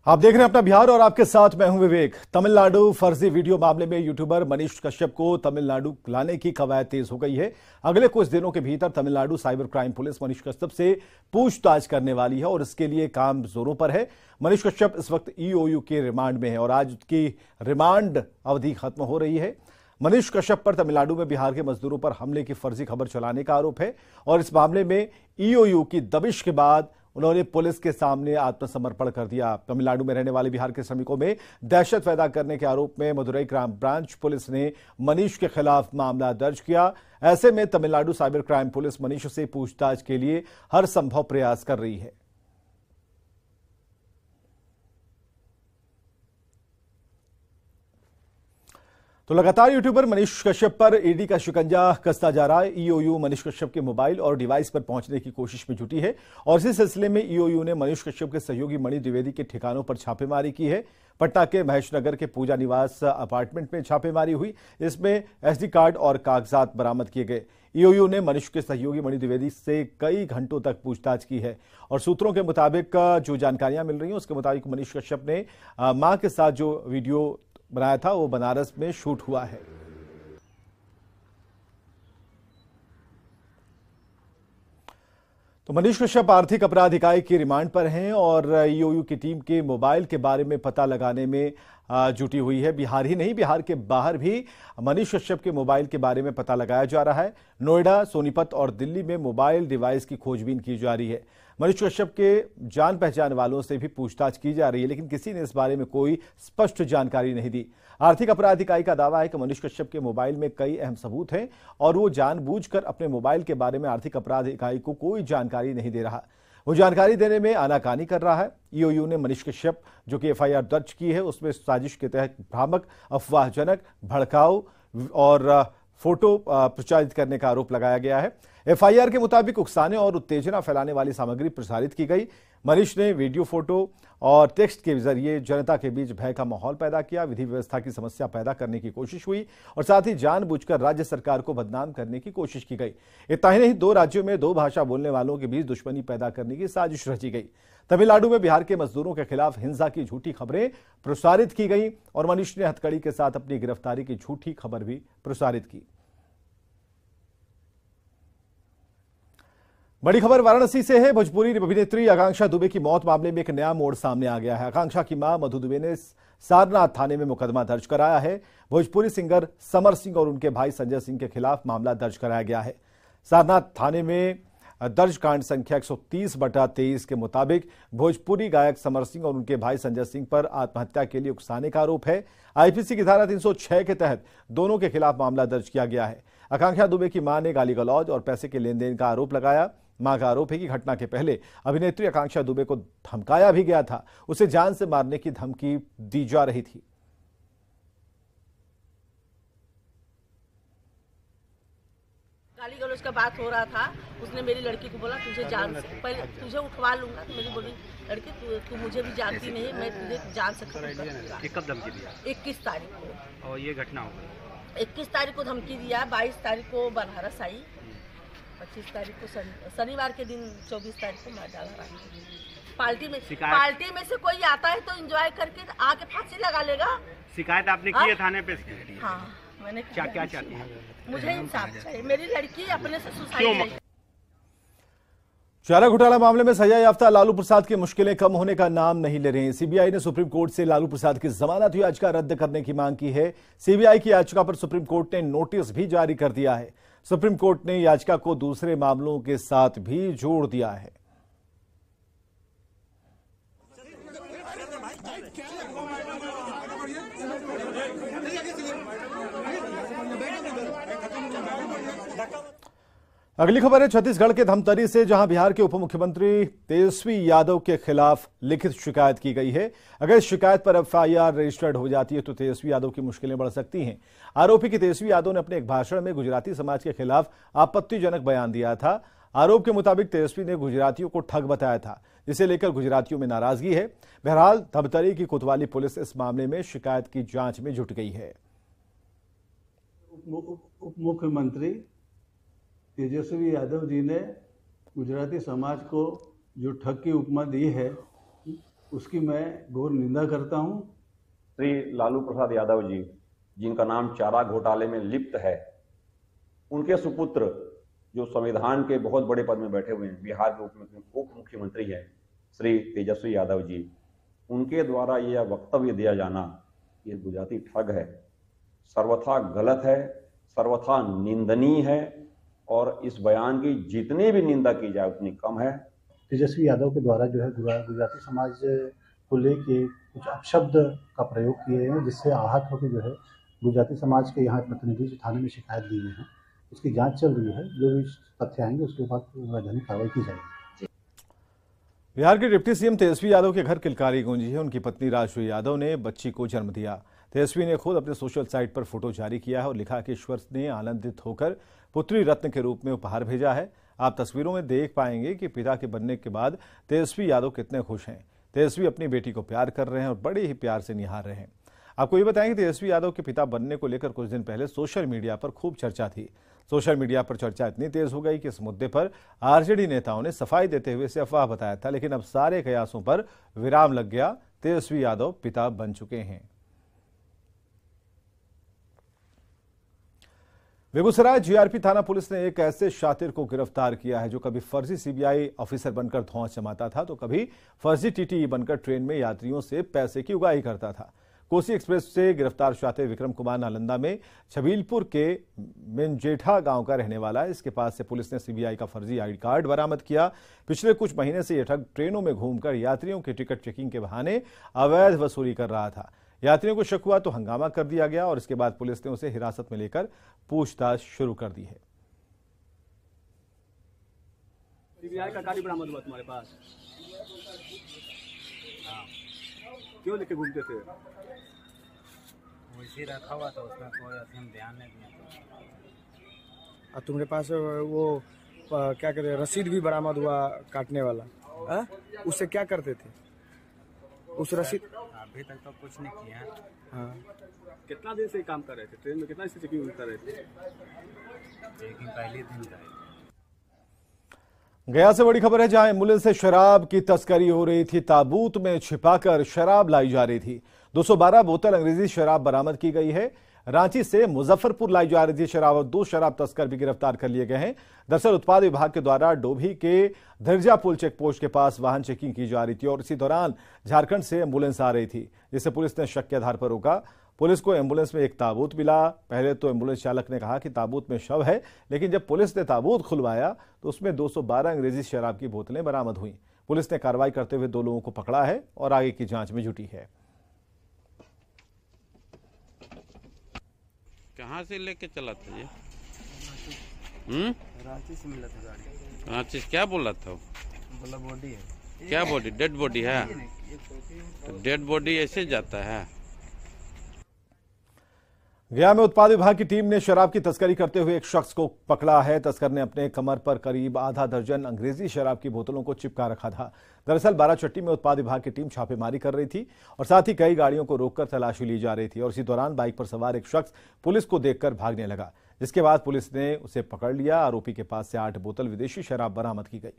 आप देख रहे हैं अपना बिहार और आपके साथ मैं हूं विवेक। तमिलनाडु फर्जी वीडियो मामले में यूट्यूबर मनीष कश्यप को तमिलनाडु लाने की कवायद तेज हो गई है। अगले कुछ दिनों के भीतर Tamil Nadu cyber crime police Manish Kashyap से पूछताछ करने वाली है और इसके लिए काम जोरों पर है। मनीष कश्यप इस वक्त ईओयू के रिमांड में है और आज उसकी रिमांड अवधि खत्म हो रही है। मनीष कश्यप पर तमिलनाडु में बिहार के मजदूरों पर हमले की फर्जी खबर चलाने का आरोप है और इस मामले में ईओयू की दबिश के बाद उन्होंने पुलिस के सामने आत्मसमर्पण कर दिया। तमिलनाडु में रहने वाले बिहार के श्रमिकों में दहशत पैदा करने के आरोप में मदुरई क्राइम ब्रांच पुलिस ने मनीष के खिलाफ मामला दर्ज किया। ऐसे में Tamil Nadu cyber crime police Manish से पूछताछ के लिए हर संभव प्रयास कर रही है। तो लगातार यूट्यूबर मनीष कश्यप पर ईडी का शिकंजा कसता जा रहा है। ईओयू मनीष कश्यप के मोबाइल और डिवाइस पर पहुंचने की कोशिश में जुटी है और इसी सिलसिले में ईओयू ने मनीष कश्यप के सहयोगी मणि द्विवेदी के ठिकानों पर छापेमारी की है। पटना के महेश नगर के पूजा निवास अपार्टमेंट में छापेमारी हुई। इसमें एसडी कार्ड और कागजात बरामद किए गए। ईओयू ने मनीष के सहयोगी मणि द्विवेदी से कई घंटों तक पूछताछ की है और सूत्रों के मुताबिक जो जानकारियां मिल रही हैं उसके मुताबिक मनीष कश्यप ने मां के साथ जो वीडियो बनाया था वो बनारस में शूट हुआ है। तो मनीष कश्यप आर्थिक अपराध इकाई की रिमांड पर हैं और ईओयू की टीम के मोबाइल के बारे में पता लगाने में जुटी हुई है। बिहार ही नहीं, बिहार के बाहर भी मनीष कश्यप के मोबाइल के बारे में पता लगाया जा रहा है। नोएडा, सोनीपत और दिल्ली में मोबाइल डिवाइस की खोजबीन की जा रही है। मनीष कश्यप के जान पहचान वालों से भी पूछताछ की जा रही है, लेकिन किसी ने इस बारे में कोई स्पष्ट जानकारी नहीं दी। आर्थिक अपराध इकाई का दावा है कि मनीष कश्यप के मोबाइल में कई अहम सबूत हैं और वो जानबूझकर अपने मोबाइल के बारे में आर्थिक अपराध इकाई को कोई जानकारी नहीं दे रहा। वो जानकारी देने में आनाकानी कर रहा है। ईओयू ने मनीष कश्यप जो कि एफआईआर दर्ज की है उसमें साजिश के तहत भ्रामक, अफवाहजनक, भड़काऊ और फोटो प्रचारित करने का आरोप लगाया गया है। एफआईआर के मुताबिक उकसाने और उत्तेजना फैलाने वाली सामग्री प्रसारित की गई। मनीष ने वीडियो, फोटो और टेक्स्ट के जरिए जनता के बीच भय का माहौल पैदा किया, विधि व्यवस्था की समस्या पैदा करने की कोशिश हुई और साथ ही जानबूझकर राज्य सरकार को बदनाम करने की कोशिश की गई। इतना ही नहीं, दो राज्यों में दो भाषा बोलने वालों के बीच दुश्मनी पैदा करने की साजिश रची गई। तमिलनाडु में बिहार के मजदूरों के खिलाफ हिंसा की झूठी खबरें प्रसारित की गई और मनीष ने हथकड़ी के साथ अपनी गिरफ्तारी की झूठी खबर भी प्रसारित की। बड़ी खबर वाराणसी से है। भोजपुरी अभिनेत्री आकांक्षा दुबे की मौत मामले में एक नया मोड़ सामने आ गया है। आकांक्षा की मां मधु दुबे ने सारनाथ थाने में मुकदमा दर्ज कराया है। भोजपुरी सिंगर समर सिंह और उनके भाई संजय सिंह के खिलाफ मामला दर्ज कराया गया है। सारनाथ थाने में दर्ज कांड संख्या 130/23 के मुताबिक भोजपुरी गायक समर सिंह और उनके भाई संजय सिंह पर आत्महत्या के लिए उकसाने का आरोप है। आईपीसी की धारा 306 के तहत दोनों के खिलाफ मामला दर्ज किया गया है। आकांक्षा दुबे की मां ने गाली गलौज और पैसे के लेन देन का आरोप लगाया। मां का आरोप है कि घटना के पहले अभिनेत्री आकांक्षा दुबे को धमकाया भी गया था। उसे जान से मारने की धमकी दी जा रही थी। गाली गलौज का बात हो रहा था। उसने मेरी लड़की को बोला तुझे जान से पहले तुझे उठवा लूंगा। तो मेरी बोली लड़की तू मुझे भी जानती नहीं, मैं तुझे जान से खत्म कर दूंगा। कब धमकी दिया? 21 तारीख को। और ये घटना हो गई 21 तारीख को धमकी दिया। 22 तारीख को बनारस आई। 25 तारीख को शनिवार के दिन 24 तारीख को मार डाला। पार्टी में से कोई आता है तो एंजॉय करके आके फांसी लगा लेगा। शिकायत आपने की है थाने पे? हाँ, मैंने क्या चाहती है? मुझे इंसाफ चाहिए। मेरी लड़की अपने से सुसाइड। चारा घोटाला मामले में सजा याफ्ता लालू प्रसाद की मुश्किलें कम होने का नाम नहीं ले रही हैं। सीबीआई ने सुप्रीम कोर्ट से लालू प्रसाद की जमानत याचिका रद्द करने की मांग की है। सीबीआई की याचिका पर सुप्रीम कोर्ट ने नोटिस भी जारी कर दिया है। सुप्रीम कोर्ट ने याचिका को दूसरे मामलों के साथ भी जोड़ दिया है। अगली खबर है छत्तीसगढ़ के धमतरी से, जहां बिहार के उप मुख्यमंत्री तेजस्वी यादव के खिलाफ लिखित शिकायत की गई है। अगर इस शिकायत पर एफआईआर रजिस्टर्ड हो जाती है तो तेजस्वी यादव की मुश्किलें बढ़ सकती हैं। आरोपी की तेजस्वी यादव ने अपने एक भाषण में गुजराती समाज के खिलाफ आपत्तिजनक बयान दिया था। आरोप के मुताबिक तेजस्वी ने गुजरातियों को ठग बताया था, जिसे लेकर गुजरातियों में नाराजगी है। बहरहाल धमतरी की कोतवाली पुलिस इस मामले में शिकायत की जांच में जुट गई है। उप मुख्यमंत्री तेजस्वी यादव जी ने गुजराती समाज को जो ठग की उपमा दी है उसकी मैं घोर निंदा करता हूं। श्री लालू प्रसाद यादव जी, जिनका नाम चारा घोटाले में लिप्त है, उनके सुपुत्र जो संविधान के बहुत बड़े पद में बैठे हुए हैं, बिहार के उप मुख्यमंत्री हैं श्री तेजस्वी यादव जी, उनके द्वारा यह वक्तव्य दिया जाना ये गुजराती ठग है, सर्वथा गलत है, सर्वथा निंदनीय है और इस बयान की जितनी भी निंदा की जाए उतनी कम है। तेजस्वी यादव के द्वारा जो है गुजराती समाज को लेके कुछ अपशब्द का प्रयोग किए हैं, जिससे आहत होकर जो है गुजराती समाज के यहाँ प्रतिनिधि जो थाने में शिकायत दी है, उसकी जांच चल रही है। जो भी तथ्य आएंगे उसके बाद वैधानिक कार्रवाई की जाएगी। बिहार के डिप्टी सीएम तेजस्वी यादव के घर किलकारी गूंजी है। उनकी पत्नी राजश्री यादव ने बच्ची को जन्म दिया। तेजस्वी ने खुद अपने सोशल साइट पर फोटो जारी किया है और लिखा कि ईश्वर ने आनंदित होकर पुत्री रत्न के रूप में उपहार भेजा है। आप तस्वीरों में देख पाएंगे कि पिता के बनने के बाद तेजस्वी यादव कितने खुश हैं। तेजस्वी अपनी बेटी को प्यार कर रहे हैं और बड़े ही प्यार से निहार रहे हैं। आपको ये बताएं कि तेजस्वी यादव के पिता बनने को लेकर कुछ दिन पहले सोशल मीडिया पर खूब चर्चा थी। सोशल मीडिया पर चर्चा इतनी तेज हो गई कि इस मुद्दे पर आरजेडी नेताओं ने सफाई देते हुए इसे अफवाह बताया था, लेकिन अब सारे कयासों पर विराम लग गया। तेजस्वी यादव पिता बन चुके हैं। बेगूसराय जीआरपी थाना पुलिस ने एक ऐसे शातिर को गिरफ्तार किया है जो कभी फर्जी सीबीआई ऑफिसर बनकर धौंस जमाता था तो कभी फर्जी टीटीई बनकर ट्रेन में यात्रियों से पैसे की उगाही करता था। कोसी एक्सप्रेस से गिरफ्तार शातिर विक्रम कुमार नालंदा में छबीलपुर के मिंजेठा गांव का रहने वाला है। इसके पास से पुलिस ने सीबीआई का फर्जी आईडी कार्ड बरामद किया। पिछले कुछ महीने से यह ठग ट्रेनों में घूमकर यात्रियों की टिकट चेकिंग के बहाने अवैध वसूली कर रहा था। यात्रियों को शक हुआ तो हंगामा कर दिया गया और इसके बाद पुलिस ने उसे हिरासत में लेकर पूछताछ शुरू कर दी है। सीबीआई का गाड़ी बरामद हुआ तुम्हारे पास? क्यों लेके घूमते थे? वैसे रखा हुआ था, उसमें कोई हम ध्यान नहीं दिया। और तुम्हारे पास वो क्या कहते हैं, रसीद भी बरामद हुआ काटने वाला, उससे क्या करते थे उस रसीद? अभी तक तो कुछ नहीं किया। हाँ, कितना दिन से काम कर रहे थे ट्रेन में? कितना दिन से चेकिंग कर रहे थे? चेकिंग पहले दिन का। गया से बड़ी खबर है, जहां एम्बुलेंस से शराब की तस्करी हो रही थी। ताबूत में छिपाकर शराब लाई जा रही थी। 212 बोतल अंग्रेजी शराब बरामद की गई है। रांची से मुजफ्फरपुर लाई जा रही थी शराब और 2 शराब तस्कर भी गिरफ्तार कर लिए गए हैं। दरअसल उत्पाद विभाग के द्वारा डोभी के धरजा पुल चेक पोस्ट के पास वाहन चेकिंग की जा रही थी और इसी दौरान झारखंड से एम्बुलेंस आ रही थी, जिसे पुलिस ने शक के आधार पर रोका। पुलिस को एम्बुलेंस में एक ताबूत मिला। पहले तो एम्बुलेंस चालक ने कहा कि ताबूत में शव है, लेकिन जब पुलिस ने ताबूत खुलवाया तो उसमें 212 अंग्रेजी शराब की बोतलें बरामद हुई। पुलिस ने कार्रवाई करते हुए 2 लोगों को पकड़ा है और आगे की जांच में जुटी है। कहाँ से लेके चला था ये? रांची से मिला था गाड़ी। रांची से क्या बोला था? बोला बॉडी है। क्या बॉडी? डेड बॉडी है? तो डेड बॉडी ऐसे जाता है? गया में उत्पाद विभाग की टीम ने शराब की तस्करी करते हुए एक शख्स को पकड़ा है। तस्कर ने अपने कमर पर करीब आधा दर्जन अंग्रेजी शराब की बोतलों को चिपका रखा था। दरअसल बाराचट्टी में उत्पाद विभाग की टीम छापेमारी कर रही थी और साथ ही कई गाड़ियों को रोककर तलाशी ली जा रही थी और इसी दौरान बाइक पर सवार एक शख्स पुलिस को देखकर भागने लगा, जिसके बाद पुलिस ने उसे पकड़ लिया। आरोपी के पास से 8 बोतल विदेशी शराब बरामद की गई।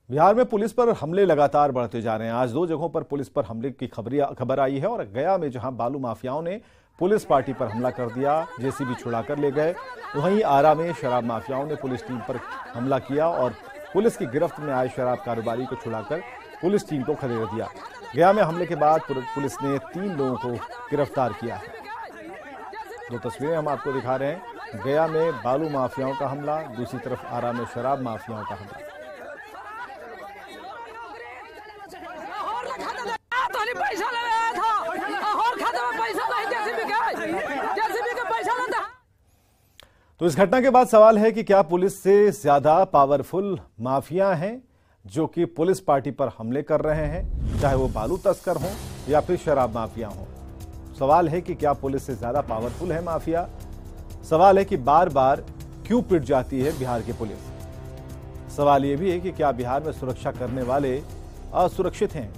बिहार में पुलिस पर हमले लगातार बढ़ते जा रहे हैं। आज 2 जगहों पर पुलिस पर हमले की खबर आई है और गया में जहां बालू माफियाओं ने पुलिस पार्टी पर हमला कर दिया, जेसीबी छुड़ाकर ले गए, वहीं आरा में शराब माफियाओं ने पुलिस टीम पर हमला किया और पुलिस की गिरफ्त में आए शराब कारोबारी को छुड़ाकर पुलिस टीम को खदेड़ दिया। गया में हमले के बाद पुलिस ने 3 लोगों को गिरफ्तार किया है। 2 तस्वीरें हम आपको दिखा रहे हैं। गया में बालू माफियाओं का हमला, दूसरी तरफ आरा में शराब माफियाओं का हमला। पैसा लगाया था और खाते में पैसा नहीं, जेसीबी का पैसा लेता। तो इस घटना के बाद सवाल है कि क्या पुलिस से ज्यादा पावरफुल माफिया हैं जो कि पुलिस पार्टी पर हमले कर रहे हैं, चाहे वो बालू तस्कर हों या फिर शराब माफिया हों। सवाल है कि क्या पुलिस से ज्यादा पावरफुल है माफिया। सवाल है कि बार बार क्यों पिट जाती है बिहार की पुलिस। सवाल यह भी है कि क्या बिहार में सुरक्षा करने वाले असुरक्षित हैं।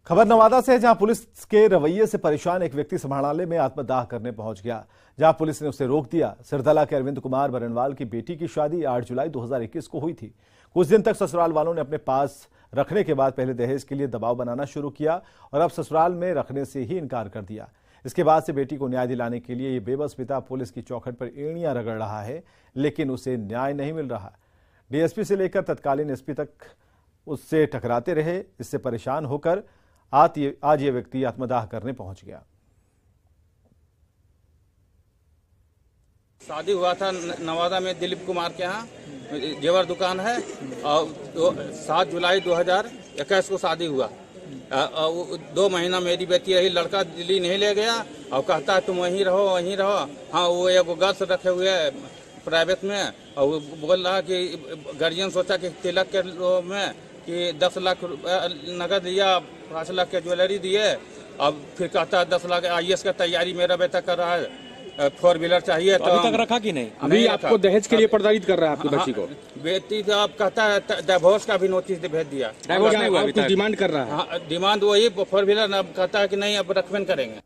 खबर नवादा से है, जहां पुलिस के रवैये से परेशान एक व्यक्ति समाहरणालय में आत्मदाह करने पहुंच गया, जहां पुलिस ने उसे रोक दिया। सिरदला के अरविंद कुमार बरनवाल की बेटी की शादी 8 जुलाई 2021 को हुई थी। कुछ दिन तक ससुराल वालों ने अपने पास रखने के बाद पहले दहेज के लिए दबाव बनाना शुरू किया और अब ससुराल में रखने से ही इनकार कर दिया। इसके बाद से बेटी को न्याय दिलाने के लिए ये बेबस पिता पुलिस की चौखट पर एड़ियां रगड़ रहा है, लेकिन उसे न्याय नहीं मिल रहा। डीएसपी से लेकर तत्कालीन एसपी तक उससे टकराते रहे। इससे परेशान होकर आज ये व्यक्ति आत्मदाह करने पहुंच गया। शादी हुआ था नवादा में दिलीप कुमार के यहाँ, जेवर दुकान है, और 7 जुलाई 2021 को शादी हुआ। 2 महीना मेरी बेटी रही, लड़का दिल्ली नहीं ले गया और कहता है तुम वहीं रहो वहीं रहो। हाँ, वो एक गर्ल्स रखे हुए है प्राइवेट में, और वो बोल रहा कि गार्जियन सोचा कि तिलक के में कि 10 लाख नगद दिया, 5 लाख के ज्वेलरी दिए। अब फिर कहता है 10 लाख IAS का तैयारी मेरा बेटा कर रहा है, 4 व्हीलर चाहिए। तो अभी तक रखा कि नहीं? अभी आपको दहेज के लिए प्रताड़ित कर रहा है आपकी बच्ची को? बेटी तो आप कहता है डिवोर्स का भी नोटिस भेज दिया। डिवोर्स नहीं हुआ, अभी कुछ डिमांड कर रहा है? हाँ, डिमांड वही 4 व्हीलर, अब कहता है कि नहीं अब रेकमेंड करेंगे।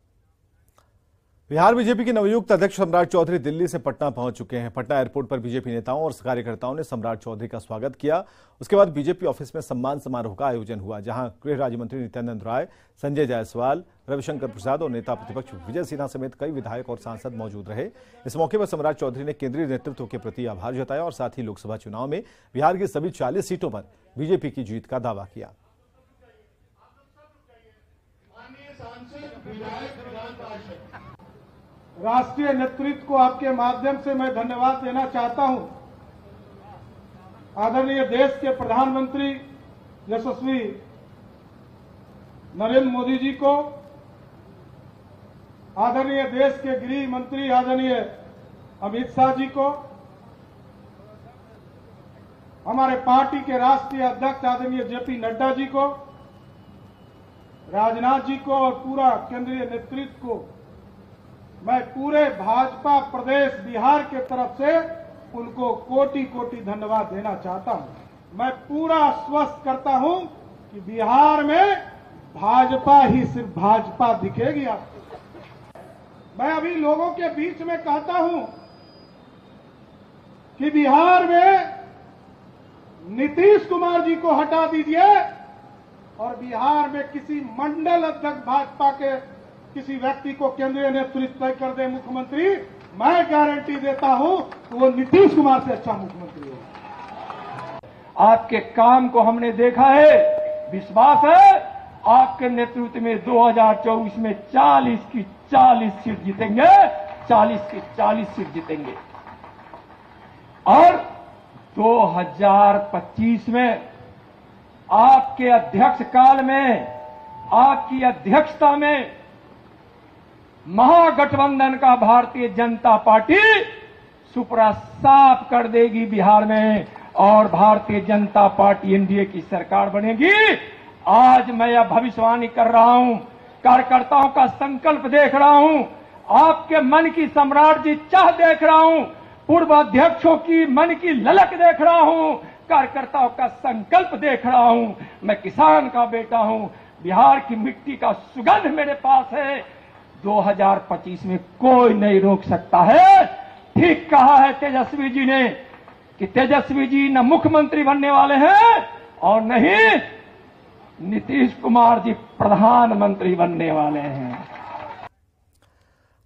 बिहार बीजेपी के नवयुक्त अध्यक्ष सम्राट चौधरी दिल्ली से पटना पहुंच चुके हैं। पटना एयरपोर्ट पर बीजेपी नेताओं और कार्यकर्ताओं ने सम्राट चौधरी का स्वागत किया। उसके बाद बीजेपी ऑफिस में सम्मान समारोह का आयोजन हुआ, जहां गृह राज्य मंत्री नित्यानंद राय, संजय जायसवाल, रविशंकर प्रसाद और नेता प्रतिपक्ष विजय सिन्हा समेत कई विधायक और सांसद मौजूद रहे। इस मौके पर सम्राट चौधरी ने केंद्रीय नेतृत्व के प्रति आभार जताया और साथ ही लोकसभा चुनाव में बिहार की सभी 40 सीटों पर बीजेपी की जीत का दावा किया। राष्ट्रीय नेतृत्व को आपके माध्यम से मैं धन्यवाद देना चाहता हूं। आदरणीय देश के प्रधानमंत्री यशस्वी नरेंद्र मोदी जी को, आदरणीय देश के गृह मंत्री आदरणीय अमित शाह जी को, हमारे पार्टी के राष्ट्रीय अध्यक्ष आदरणीय JP नड्डा जी को, राजनाथ जी को और पूरा केंद्रीय नेतृत्व को मैं पूरे भाजपा प्रदेश बिहार के तरफ से उनको कोटि कोटि धन्यवाद देना चाहता हूं। मैं पूरा आश्वस्त करता हूं कि बिहार में भाजपा ही सिर्फ भाजपा दिखेगी आपको। मैं अभी लोगों के बीच में कहता हूं कि बिहार में नीतीश कुमार जी को हटा दीजिए और बिहार में किसी मंडल अध्यक्ष भाजपा के किसी व्यक्ति को केंद्रीय नेतृत्व तय कर दे मुख्यमंत्री, मैं गारंटी देता हूं कि वो नीतीश कुमार से अच्छा मुख्यमंत्री होगा। आपके काम को हमने देखा है, विश्वास है आपके नेतृत्व में 2024 में 40 की 40 सीट जीतेंगे, 40 की 40 सीट जीतेंगे। और 2025 में आपके अध्यक्ष काल में, आपकी अध्यक्षता में महागठबंधन का भारतीय जनता पार्टी सुपरा साफ कर देगी बिहार में और भारतीय जनता पार्टी NDA की सरकार बनेगी। आज मैं यह भविष्यवाणी कर रहा हूं, कार्यकर्ताओं का संकल्प देख रहा हूं, आपके मन की सम्राट जी चाह देख रहा हूं, पूर्व अध्यक्षों की मन की ललक देख रहा हूं, कार्यकर्ताओं का संकल्प देख रहा हूं। मैं किसान का बेटा हूं, बिहार की मिट्टी का सुगंध मेरे पास है। 2025 में कोई नहीं रोक सकता है। ठीक कहा है तेजस्वी जी ने कि तेजस्वी जी न मुख्यमंत्री बनने वाले हैं और न ही नीतीश कुमार जी प्रधानमंत्री बनने वाले हैं।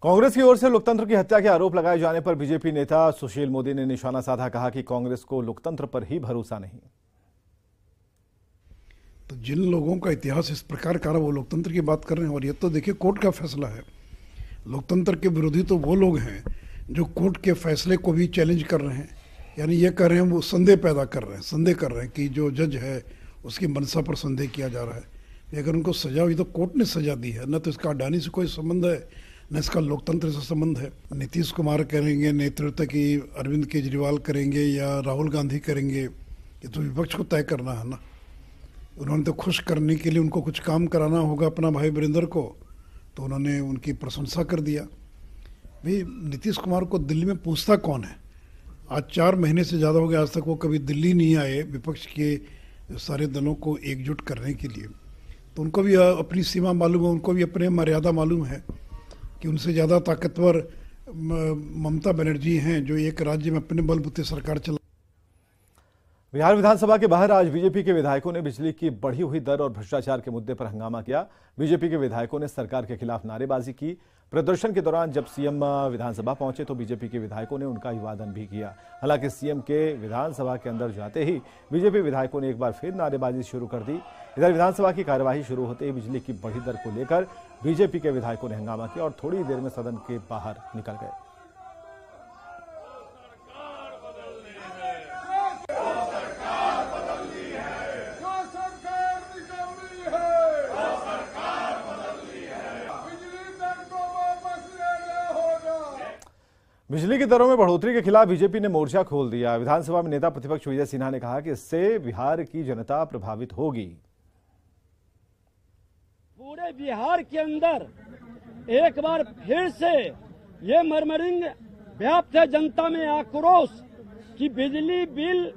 कांग्रेस की ओर से लोकतंत्र की हत्या के आरोप लगाए जाने पर बीजेपी नेता सुशील मोदी ने निशाना साधा, कहा कि कांग्रेस को लोकतंत्र पर ही भरोसा नहीं। तो जिन लोगों का इतिहास इस प्रकार का वो लोकतंत्र की बात कर रहे हैं, और ये तो देखिए कोर्ट का फैसला है। लोकतंत्र के विरोधी तो वो लोग हैं जो कोर्ट के फैसले को भी चैलेंज कर रहे हैं, यानी ये कर रहे हैं, वो संदेह पैदा कर रहे हैं, संदेह कर रहे हैं कि जो जज है उसकी मंशा पर संदेह किया जा रहा है। अगर उनको सजा हुई तो कोर्ट ने सजा दी है, न तो इसका अडानी से कोई संबंध है न इसका लोकतंत्र से संबंध है। नीतीश कुमार करेंगे नेतृत्व की, अरविंद केजरीवाल करेंगे या राहुल गांधी करेंगे, ये तो विपक्ष को तय करना है ना। उन्होंने तो खुश करने के लिए उनको कुछ काम कराना होगा अपना भाई वीरेंद्र को, तो उन्होंने उनकी प्रशंसा कर दिया। भाई नीतीश कुमार को दिल्ली में पूछता कौन है? आज 4 महीने से ज़्यादा हो गया, आज तक वो कभी दिल्ली नहीं आए विपक्ष के सारे दलों को एकजुट करने के लिए। तो उनको भी अपनी सीमा मालूम है, उनको भी अपने मर्यादा मालूम है कि उनसे ज़्यादा ताकतवर ममता बनर्जी हैं जो एक राज्य में अपने बलबूते सरकार चला। बिहार विधानसभा के बाहर आज बीजेपी के विधायकों ने बिजली की बढ़ी हुई दर और भ्रष्टाचार के मुद्दे पर हंगामा किया। बीजेपी के विधायकों ने सरकार के खिलाफ नारेबाजी की। प्रदर्शन के दौरान जब सीएम विधानसभा पहुंचे तो बीजेपी के विधायकों ने उनका अभिवादन भी किया। हालांकि सीएम के विधानसभा के अंदर जाते ही बीजेपी विधायकों ने एक बार फिर नारेबाजी शुरू कर दी। इधर विधानसभा की कार्यवाही शुरू होते ही बिजली की बढ़ी दर को लेकर बीजेपी के विधायकों ने हंगामा किया और थोड़ी देर में सदन के बाहर निकल गए। बिजली की दरों में बढ़ोतरी के खिलाफ बीजेपी ने मोर्चा खोल दिया। विधानसभा में नेता प्रतिपक्ष विजय सिन्हा ने कहा कि इससे बिहार की जनता प्रभावित होगी। पूरे बिहार के अंदर एक बार फिर से ये मर्मरिंग व्याप्त है जनता में आक्रोश कि बिजली बिल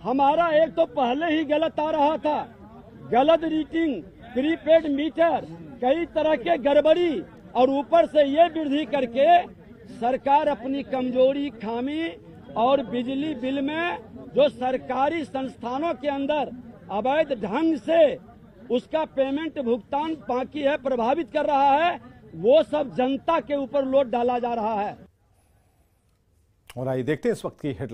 हमारा एक तो पहले ही गलत आ रहा था, गलत रीडिंग, प्रीपेड मीटर, कई तरह के गड़बड़ी और ऊपर से ये वृद्धि करके सरकार अपनी कमजोरी, खामी और बिजली बिल में जो सरकारी संस्थानों के अंदर अवैध ढंग से उसका पेमेंट भुगतान बाकी है, प्रभावित कर रहा है, वो सब जनता के ऊपर लोड डाला जा रहा है। और आइए देखते हैं इस वक्त की हेडलाइन।